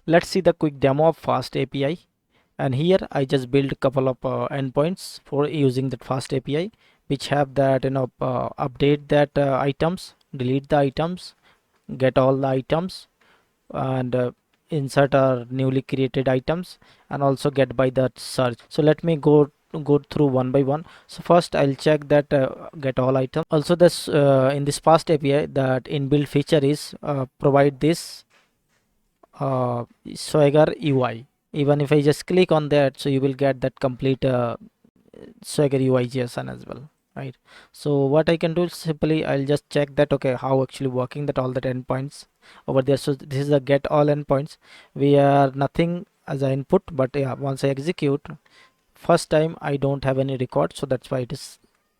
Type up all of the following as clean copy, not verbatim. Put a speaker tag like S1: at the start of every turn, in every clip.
S1: Let's see the quick demo of FastAPI. And here I just build a couple of endpoints for using that FastAPI, which have that update that items, delete the items, get all the items, and insert our newly created items, and also get by that search. So let me go through one by one. So first I'll check that get all items. Also this in this FastAPI, that inbuilt feature is provide this Swagger UI. Even if I just click on that, so you will get that complete Swagger UI JSON as well, right? So what I can do is simply I'll just check that okay how actually working that all the endpoints over there. So this is the get all endpoints. We are nothing as an input, but yeah, once I execute, first time I don't have any record, so that's why it is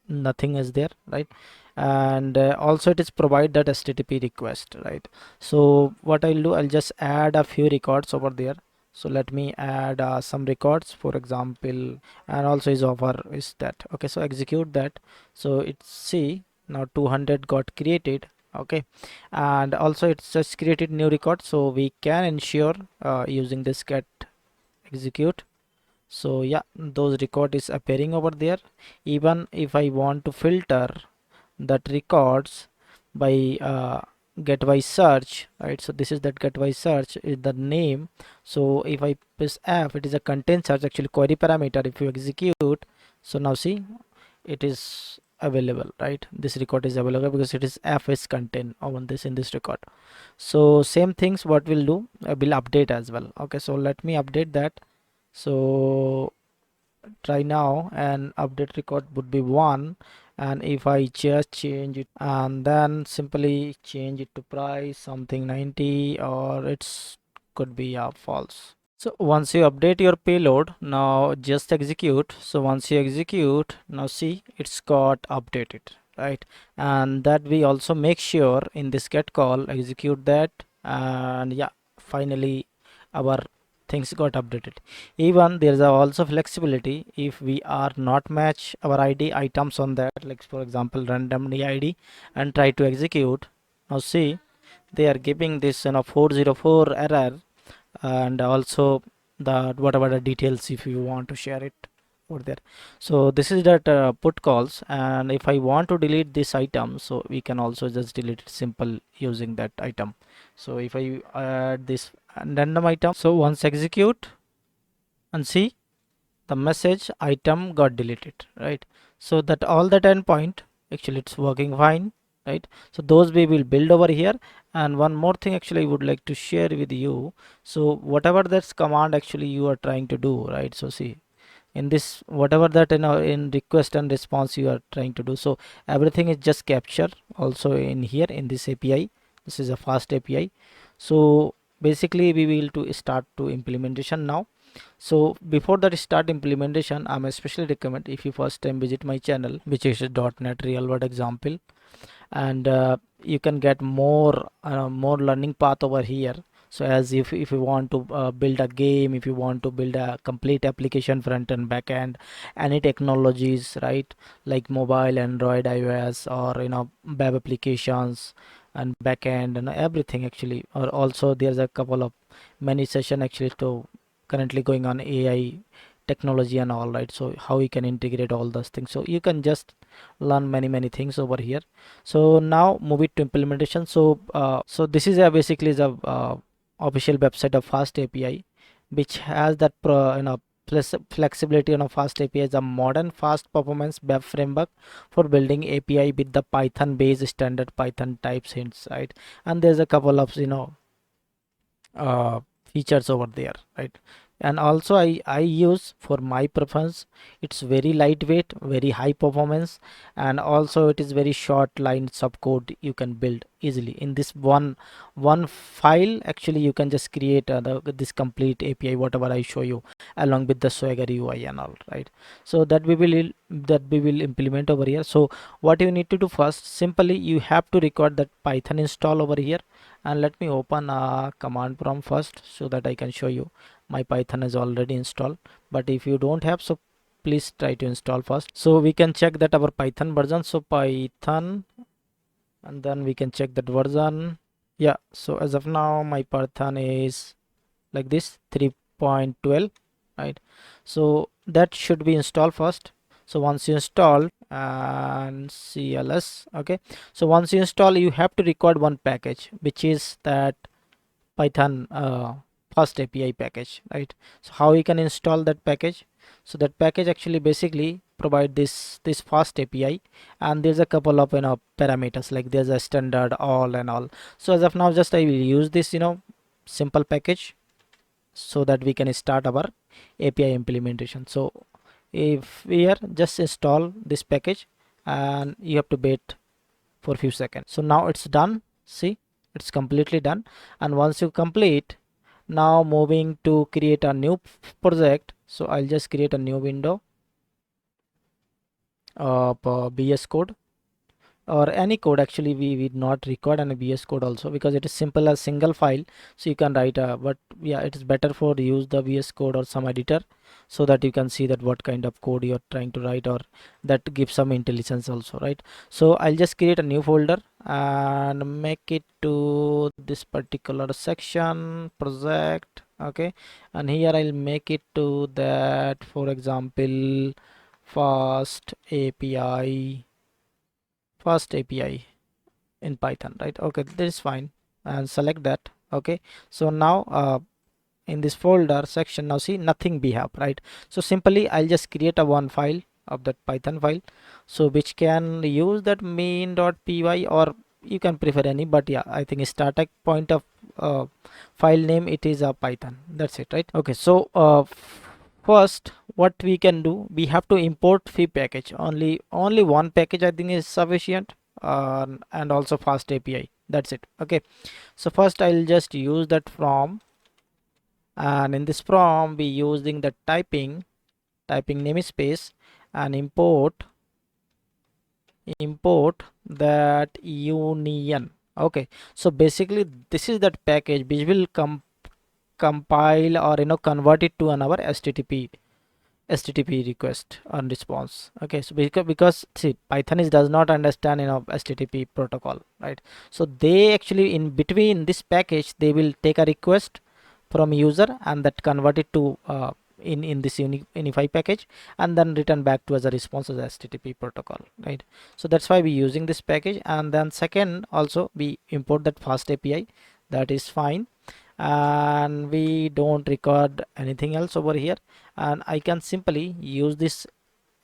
S1: nothing is there, right? And also it is provide that HTTP request, right? So what I'll do, I'll just add a few records over there. So let me add some records, for example, and also is offer is that okay. So execute that. So it's see now 200 got created, okay, and also it's just created new record. So we can ensure using this get execute. So yeah, those record is appearing over there. Even if I want to filter that records by get by search, right? So this is that get by search is the name. So if I press F, it is a content search, actually query parameter. If you execute, so now see it is available, right? This record is available because it is F is content on this in this record. So same things what we'll do, will update as well. Okay, so let me update that. So try now, and update record would be 1, and if I just change it and then simply change it to price something 90, or it's could be false. So once you update your payload, now just execute. So once you execute, now see it's got updated, right? And that we also make sure in this get call execute that, and yeah, finally our things got updated. Even there's also flexibility if we are not match our ID items on that, like for example randomly ID, and try to execute. Now see they are giving this 404 error, and also the whatever the details if you want to share it over there. So this is that put calls, and if I want to delete this item, so we can also just delete it simple using that item. So if I add this random item, so once execute and see the message item got deleted, right? So that all that endpoint actually it's working fine, right? So those we will build over here. And one more thing actually I would like to share with you. So whatever that's command actually you are trying to do, right? So see in this whatever that in request and response you are trying to do, so everything is just capture also in here in this API. This is a FastAPI. So basically we will to start to implementation now. So before that start implementation, I'm especially recommend if you first time visit my channel, which is .NET real world example, and you can get more learning path over here. So as if you want to build a game, if you want to build a complete application front and back end, any technologies, right, like mobile, Android, iOS, or web applications and back end and everything actually. Or also there's a couple of many session actually to currently going on AI technology and all, right? So how you can integrate all those things, so you can just learn many things over here. So now move it to implementation. So so this is basically the official website of FastAPI, which has that plus flexibility. FastAPI is a modern fast performance web framework for building API with the Python based standard Python types hints, right? And there's a couple of features over there, right? And also I use for my preference, it's very lightweight, very high performance, and also it is very short line subcode you can build easily in this one file. Actually you can just create this complete API whatever I show you along with the Swagger UI and all, right? So that we will implement over here. So what you need to do first, simply you have to record that Python install over here. And let me open a command prompt first so that I can show you my Python is already installed. But if you don't have, so please try to install first. So we can check that our Python version. So Python, and then we can check that version. Yeah, so as of now my Python is like this 3.12, right? So that should be installed first. So once you install and cls, okay, so once you install, you have to record one package, which is that Python FastAPI package, right? So how you can install that package? So that package actually basically provide this FastAPI, and there's a couple of parameters, like there's a standard, all and all. So as of now, just I will use this simple package so that we can start our API implementation. So if we are just install this package, and you have to wait for a few seconds. So now it's done. See, it's completely done. And once you complete, now moving to create a new project. So I'll just create a new window of BS code, or any code. Actually we not record an BS code also, because it is simple as single file. So you can write but yeah, it is better for use the BS code or some editor, so that you can see that what kind of code you're trying to write, or that gives some intelligence also, right? So I'll just create a new folder and make it to this particular section project, okay, and here I'll make it to that, for example, fast API, FastAPI in Python, right? Okay, that is fine, and select that. Okay, so now in this folder section, now see nothing we have, right? So simply I'll just create a one file of that Python file, so which can use that main.py, or you can prefer any, but yeah, I think starting point of file name, it is a Python. That's it, right? Okay, so first what we can do, we have to import fee package. Only one package I think is sufficient, and also fast API. That's it. Okay, so first I'll just use that from, and in this from we using the typing namespace, and import that union. Okay, so basically this is that package which will compile, or convert it to another HTTP request and response. Okay, so because see, Python does not understand HTTP protocol, right? So they actually, in between this package, they will take a request from user, and that convert it to in this unify package, and then return back to as a response as HTTP protocol, right? So that's why we using this package. And then second, also we import that fast API. That is fine, and we don't record anything else over here. And I can simply use this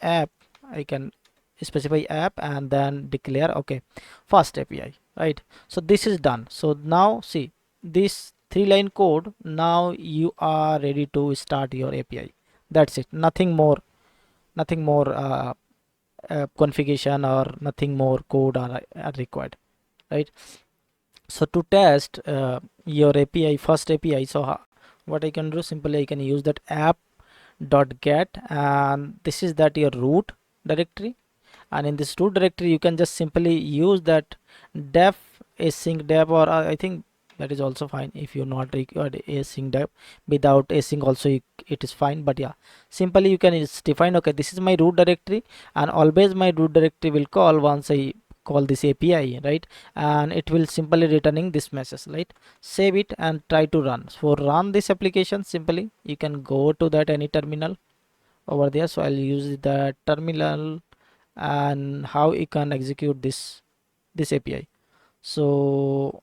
S1: app. I can specify app and then declare, okay, fast API, right? So this is done. So now see this 3-line code, now you are ready to start your API. That's it, nothing more, configuration, or nothing more code are required, right? So to test your API, fast API, so what I can do, simply I can use that app.get, and this is that your root directory. And in this root directory, you can just simply use that def async def, or I think that is also fine. If you not record async def, without async also it is fine. But yeah, simply you can define, okay, this is my root directory, and always my root directory will call once I call this API, right? And it will simply returning this message, right? Save it and try to run. For run this application, simply you can go to that any terminal over there. So I'll use the terminal, and how you can execute this API. So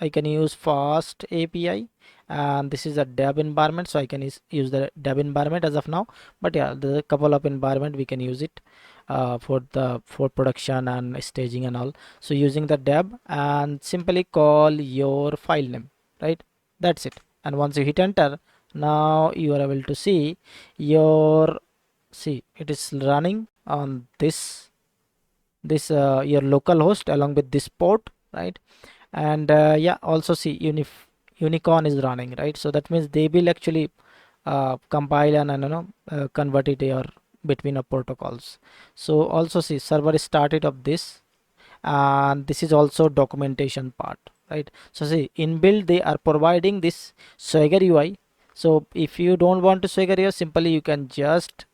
S1: I can use fast API, and this is a dev environment, so I can use the dev environment as of now. But yeah, there's a couple of environment we can use it for production and staging and all. So using the dev, and simply call your file name, right? That's it. And once you hit enter, now you are able to see your, see, it is running on this your local host along with this port, right? And yeah, also see unicorn is running, right? So that means they will actually compile and convert it here between the protocols. So also see server is started of this, and this is also documentation part, right? So see, inbuilt they are providing this Swagger UI. So if you don't want to Swagger UI, simply you can just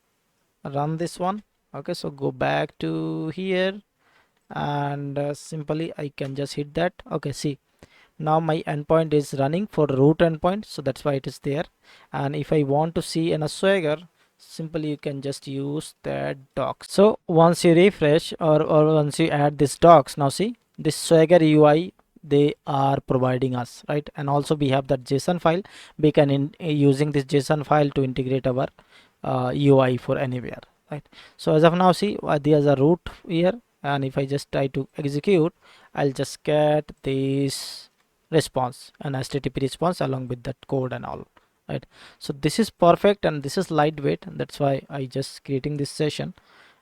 S1: run this one. Okay, so go back to here, and simply I can just hit that. Okay, see, Now my endpoint is running for root endpoint, so that's why it is there. And if I want to see in a Swagger, simply you can just use that docs. So once you refresh or once you add this docs, now see this Swagger UI they are providing us, right? And also we have that JSON file. We can using this JSON file to integrate our UI for anywhere, right? So as of now, see there's a root here, and if I just try to execute, I'll just get this response, an HTTP response along with that code and all, right? So this is perfect and this is lightweight, and that's why I just creating this session.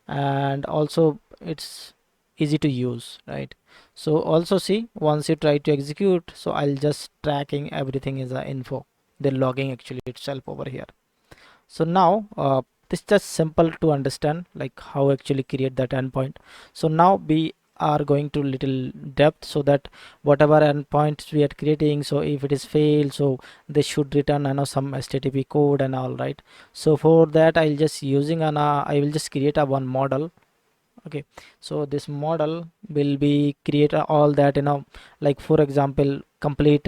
S1: And also it's easy to use, right? So also see once you try to execute, so I'll just tracking everything is a info, the logging actually itself over here. So now this is just simple to understand like how actually create that endpoint. So now we are going to little depth, so that whatever endpoints we are creating, so if it is failed, so they should return some HTTP code and all, right? So for that I'll just using I will just create a one model. Okay, so this model will be create all that like for example complete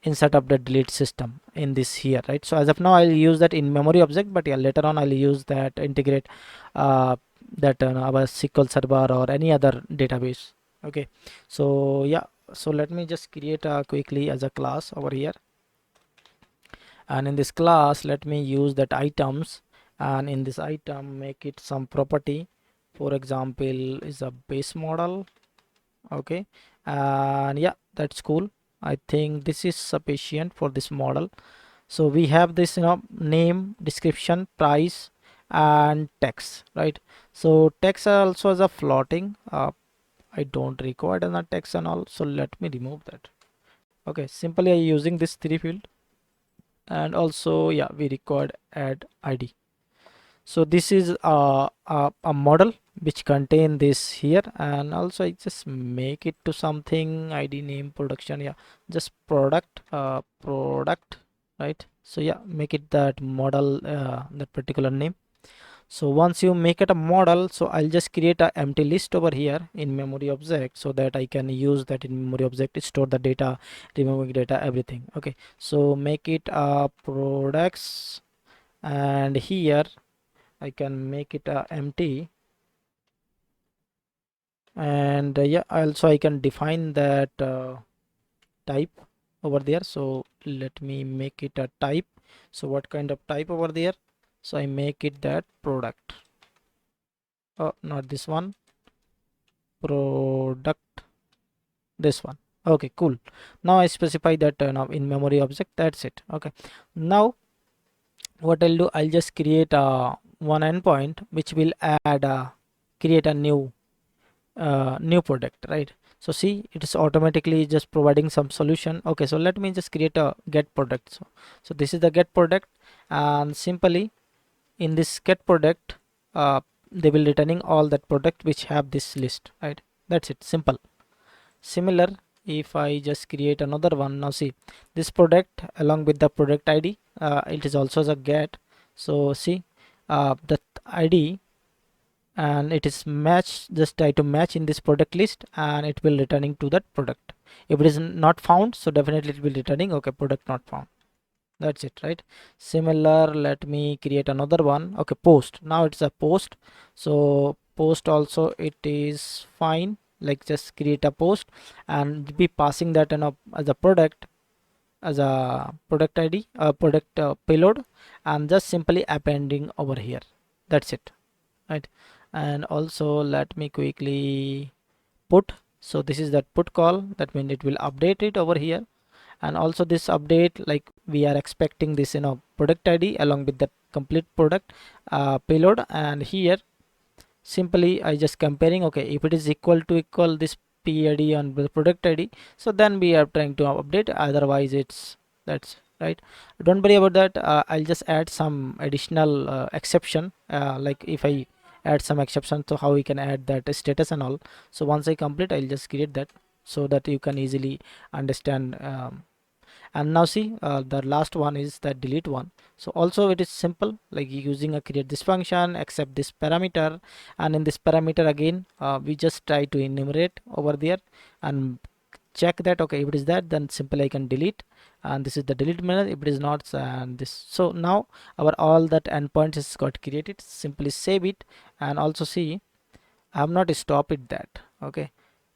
S1: insert update delete system in this here, right? So as of now I'll use that in memory object, but yeah, later on I'll use that integrate that our SQL server or any other database. Okay, so yeah, so let me just create quickly as a class over here, and in this class let me use that items, and in this item make it some property. For example is a base model. Okay, and yeah, that's cool. I think this is sufficient for this model. So we have this name, description, price and text, right? So text also as a floating, I don't require a text and all, so let me remove that. Okay, simply I using this three field, and also yeah, we required add id. So this is a model which contain this here, and also I just make it to something id name production, yeah, just product product, right? So yeah, make it that model that particular name. So once you make it a model, so I'll just create a empty list over here in memory object, so that I can use that in memory object to store the data, removing data, everything. Okay, so make it products, and here I can make it empty, and yeah, also I can define that type over there. So let me make it a type. So what kind of type over there? So I make it that product. Oh, not this one, product, this one. Okay, cool. Now I specify that now in memory object, that's it. Okay, now what I'll do, I'll just create one endpoint which will add create a new product, right? So see, it is automatically just providing some solution. Okay, so let me just create a get product. So this is the get product, and simply in this get product they will returning all that product which have this list, right? That's it, simple. Similar, if I just create another one, now see this product along with the product id, it is also a get. So see the id, and it is match, just try to match in this product list, and it will returning to that product. If it is not found, so definitely it will returning okay, product not found. That's it, right? Similar, let me create another one. Okay, post, now it's a post. So post also it is fine, like just create a post and be passing that as a product, as a product id, product payload, and just simply appending over here. That's it, right? And also let me quickly put, so this is that put call, that means it will update it over here. And also this update, like we are expecting this product id along with the complete product payload, and here simply I just comparing, okay, if it is equal this PID on the product id, so then we are trying to update, otherwise it's, that's right. Don't worry about that. I'll just add some additional exception, like if I add some exception to how we can add that status and all. So once I complete, I'll just create that so that you can easily understand. And now see the last one is the delete one. So also it is simple, like using a create this function accept this parameter, and in this parameter again we just try to enumerate over there and check that okay, if it is that, then simply I can delete, and this is the delete method. If it is not, and this. So now our all that endpoints is got created. Simply save it, and also see I have not stopped it that. Okay,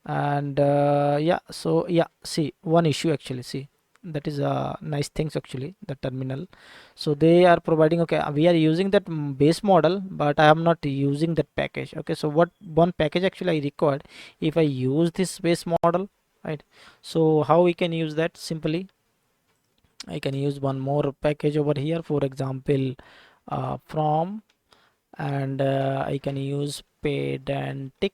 S1: and yeah, so yeah, see one issue actually, see that is nice things actually, the terminal. So they are providing, okay, we are using that base model, but I am not using that package. Okay, so what one package actually I required if I use this base model, right? So how we can use that? Simply I can use one more package over here, for example from, and I can use pedantic.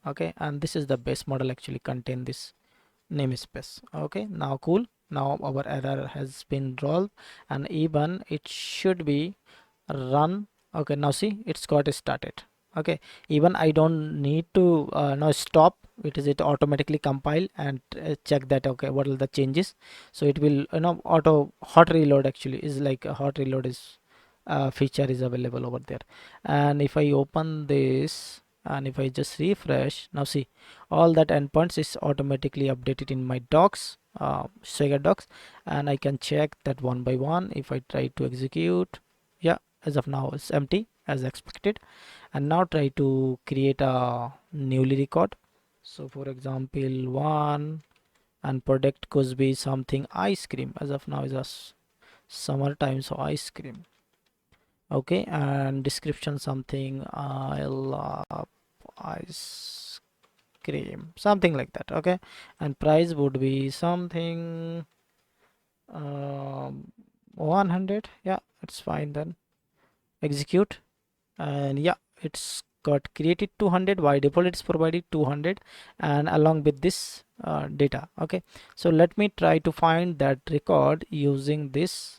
S1: Okay, and this is the base model actually contain this namespace. Okay, now cool, now our error has been resolved, and even it should be run. Okay, now see it's got started. Okay, even I don't need to now stop, it automatically compile and check that okay what are the changes. So it will auto hot reload actually is like a hot reload is feature is available over there. And if I open this and if I just refresh, now see all that endpoints is automatically updated in my docs, Swagger docs, and I can check that one by one. If I try to execute, yeah, as of now it's empty as expected. And now try to create a newly record. So for example one, and product could be something ice cream. As of now is a summertime, so ice cream. Okay, and description something I love ice cream, something like that. Okay, and price would be something 100. Yeah, it's fine then. Execute, and yeah, it's got created 200. By default it's provided 200, and along with this data. Okay, so let me try to find that record using this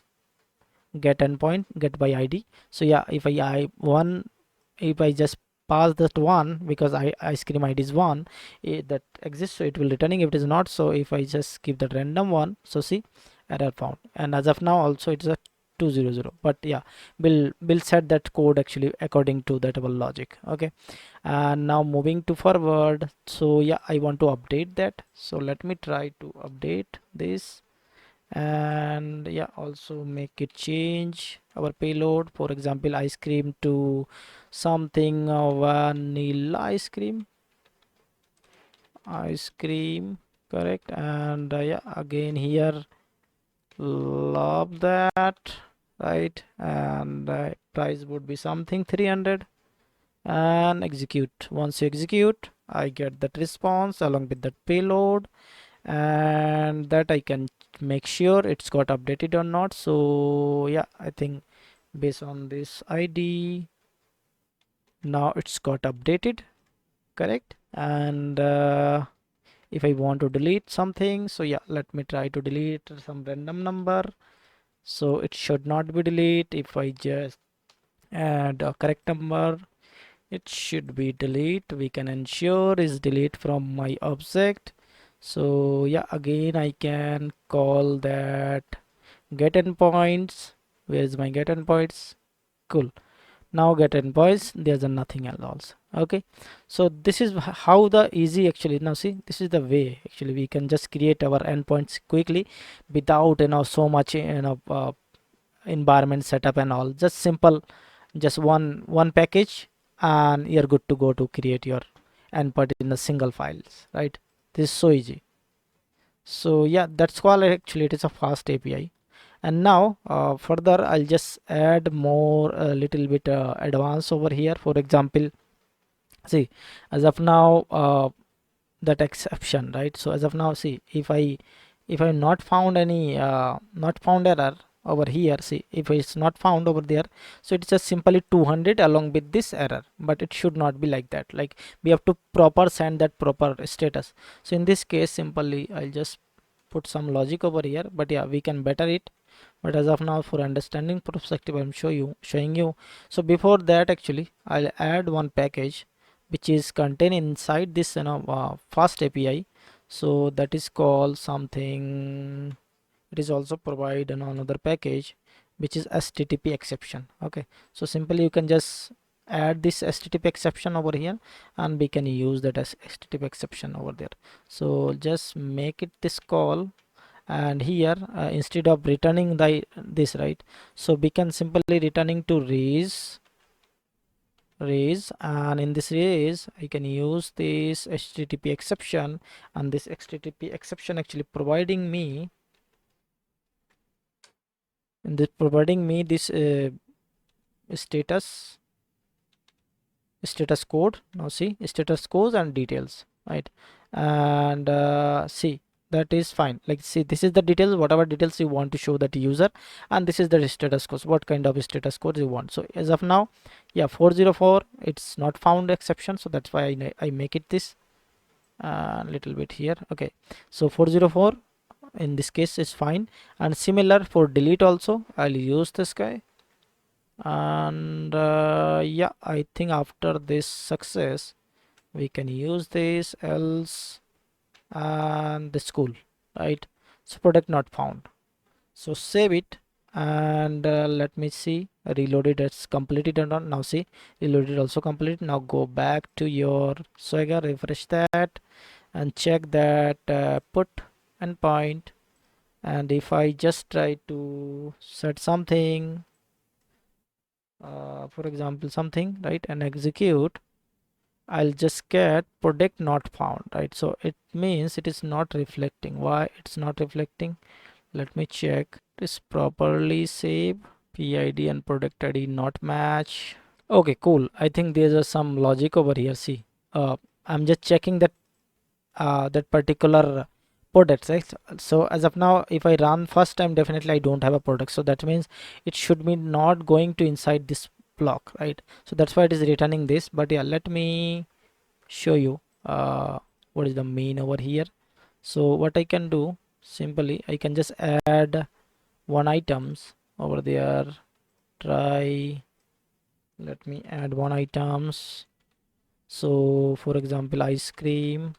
S1: get endpoint, get by id. So yeah, if I one, if I just pass that one, because ice cream id is one, that exists, so it will returning. If it is not, so if I just give that random one, so see error found. And as of now also it's a 200, but yeah, we'll set that code actually according to that our logic. Okay, and now moving to forward, so yeah, I want to update that. So let me try to update this, and yeah, also make it change our payload, for example ice cream to something vanilla ice cream, correct. And yeah, again here love that, right. And price would be something 300, and execute. Once you execute, I get that response along with that payload, and that I can make sure it's got updated or not. So yeah, I think based on this ID, now it's got updated, correct. And if I want to delete something, so yeah, let me try to delete some random number. So it should not be delete. If I just add a correct number, it should be delete. We can ensure is delete from my object. So yeah, again I can call that get endpoints. Where's my get endpoints? Cool. Now get endpoints, there's a nothing else also. Okay, so this is how the easy actually. Now see, this is the way actually we can just create our endpoints quickly without so much environment setup and all. Just simple, just one package, and you're good to go to create your endpoint in a single files, right? This is so easy. So yeah, that's called actually it is a fast API. And now further I'll just add more a little bit advanced over here. For example, see, as of now that exception, right? So as of now, see, if I not found any not found error over here, see, if it's not found over there, so it's just simply 200 along with this error. But it should not be like that. Like we have to proper send that proper status. So in this case, simply I'll just put some logic over here. But yeah, we can better it. But as of now, for understanding perspective, I'm showing you. So before that, actually I'll add one package which is contained inside this fast API. So that is called something, it is also provide another package which is http exception. Okay, so simply you can just add this HTTP exception over here, and we can use that as HTTP exception over there. So just make it this call, and here instead of returning this, right, so we can simply returning to raise, and in this raise I can use this HTTP exception, and this HTTP exception actually providing me this status code. Now see, status codes and details, right? And see, that is fine. Like, see, this is the details, whatever details you want to show that user, and this is the status code, what kind of status code you want. So as of now, yeah, 404, it's not found exception, so that's why I make it this little bit here. Okay, so 404 in this case is fine, and similar for delete also I'll use this guy. And yeah, I think after this success we can use this else, and the school, right? So product not found, so save it, and let me see, reloaded, it's completed or not. Now see, reloaded also complete. Now go back to your Swagger, refresh that, and check that put endpoint, and if I just try to set something, for example something, right, and execute, I'll just get product not found, right? So it means it is not reflecting. Why it's not reflecting? Let me check. It is properly saved. PID and product ID not match. Okay, cool. I think there's some logic over here. See, I'm just checking that that particular product, right? So as of now, if I run first time, definitely I don't have a product, so that means it should be not going to inside this block, right? So that's why it is returning this. But yeah, let me show you what is the mean over here. So what I can do, simply I can just add one items over there. Try, let me add one items. So for example, ice cream,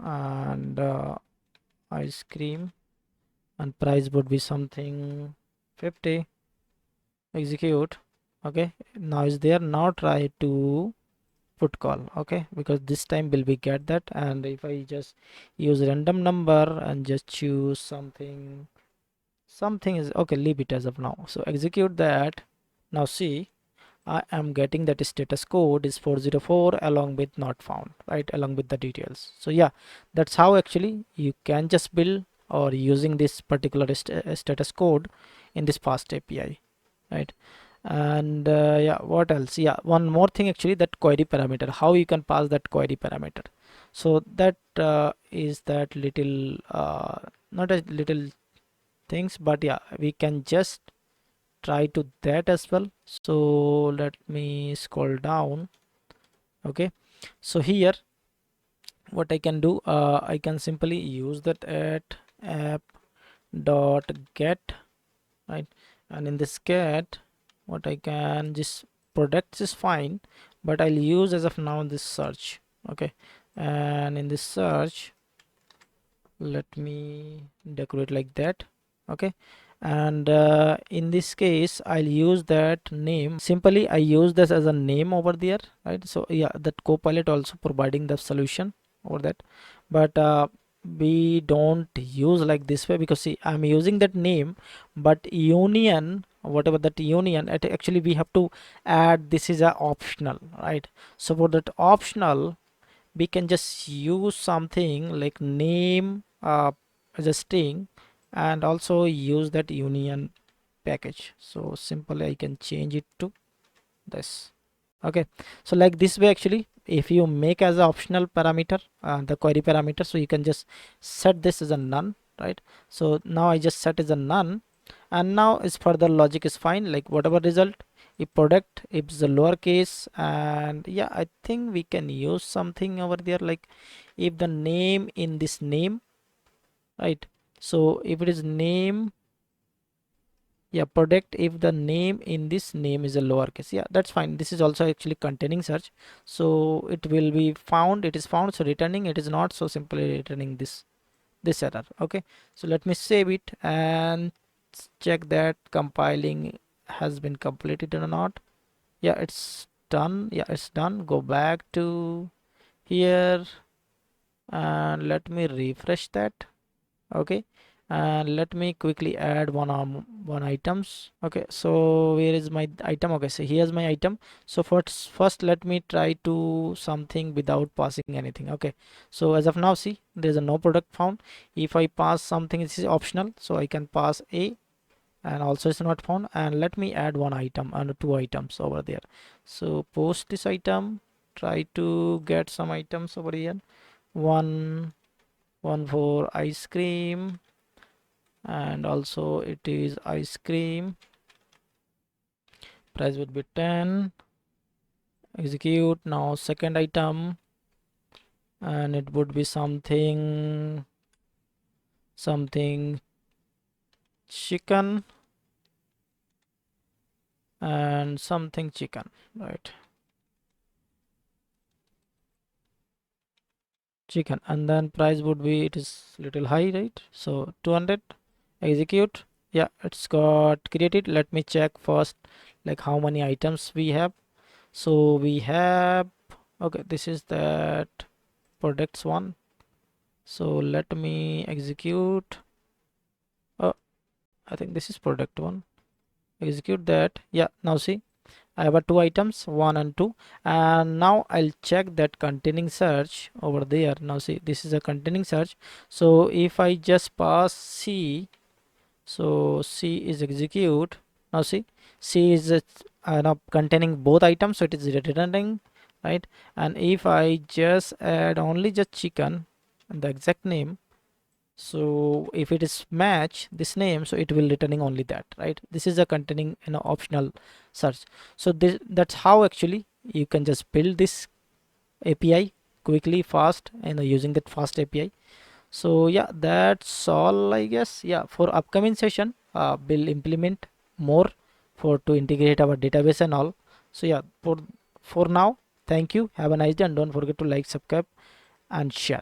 S1: and ice cream, and price would be something 50. Execute. Okay, now is there. Now try to put call. Okay, because this time will we get that, and if I just use random number and just choose something is okay, leave it as of now. So execute that. Now see, I am getting that status code is 404 along with not found, right, along with the details. So yeah, that's how actually you can just build or using this particular status code in this fast API, right? And yeah, what else? Yeah, one more thing actually, that query parameter, how you can pass that query parameter. So that is that little not a little things, but yeah, we can just try to that as well. So let me scroll down. Okay, so here what I can do, I can simply use that at app dot get, right? And in this get, what I can just, products is fine, but I'll use as of now this search. Okay, and in this search, let me decorate like that. Okay, and in this case I'll use that name. Simply I use this as a name over there, right? So yeah, that Copilot also providing the solution over that, but we don't use like this way, because see, I'm using that name, but union, whatever that union, actually we have to add, this is a optional, right? So for that optional, we can just use something like name as a string, and also use that union package. So simply I can change it to this. Okay, so like this way actually, if you make as an optional parameter the query parameter, so you can just set this as a none, right? So now I just set as a none, and now is further logic is fine, like whatever result, if product, if the lowercase, and yeah, I think we can use something over there, like if the name in this name, right? So if it is name, yeah, product, if the name in this name is a lowercase, yeah, that's fine. This is also actually containing search, so it will be found, it is found, so returning, it is not, so simply returning this error. Okay, so let me save it and check that compiling has been completed or not. Yeah, it's done. Yeah, it's done. Go back to here and let me refresh that. Okay, and let me quickly add one items. Okay, so where is my item? Okay, so here's my item. So first let me try to something without passing anything. Okay, so as of now, see, there's a no product found. If I pass something, this is optional, so I can pass a, and also it's not found. And let me add one item and two items over there. So post this item, try to get some items over here. One for ice cream, and also it is ice cream, price would be 10. Execute. Now second item, and it would be something chicken, and something chicken, right? Chicken, and then price would be, it is little high, right? So 200. Execute. Yeah, it's got created. Let me check first like how many items we have. So we have, okay, this is that products one. So let me execute. Oh, I think this is product one. Execute that. Yeah, now see, I have two items, one and two. And now I'll check that containing search over there. Now see, this is a containing search. So if I just pass C, so C is execute. Now see, C is now containing both items, so it is returning, right? And if I just add only just chicken and the exact name, so if it is match this name, so it will returning only that, right? This is a containing optional search. So that's how actually you can just build this API quickly, fast, and using that fast API. So yeah, that's all, I guess. Yeah, for upcoming session, we'll implement more for to integrate our database and all. So yeah, for now, thank you, have a nice day, and don't forget to like, subscribe, and share.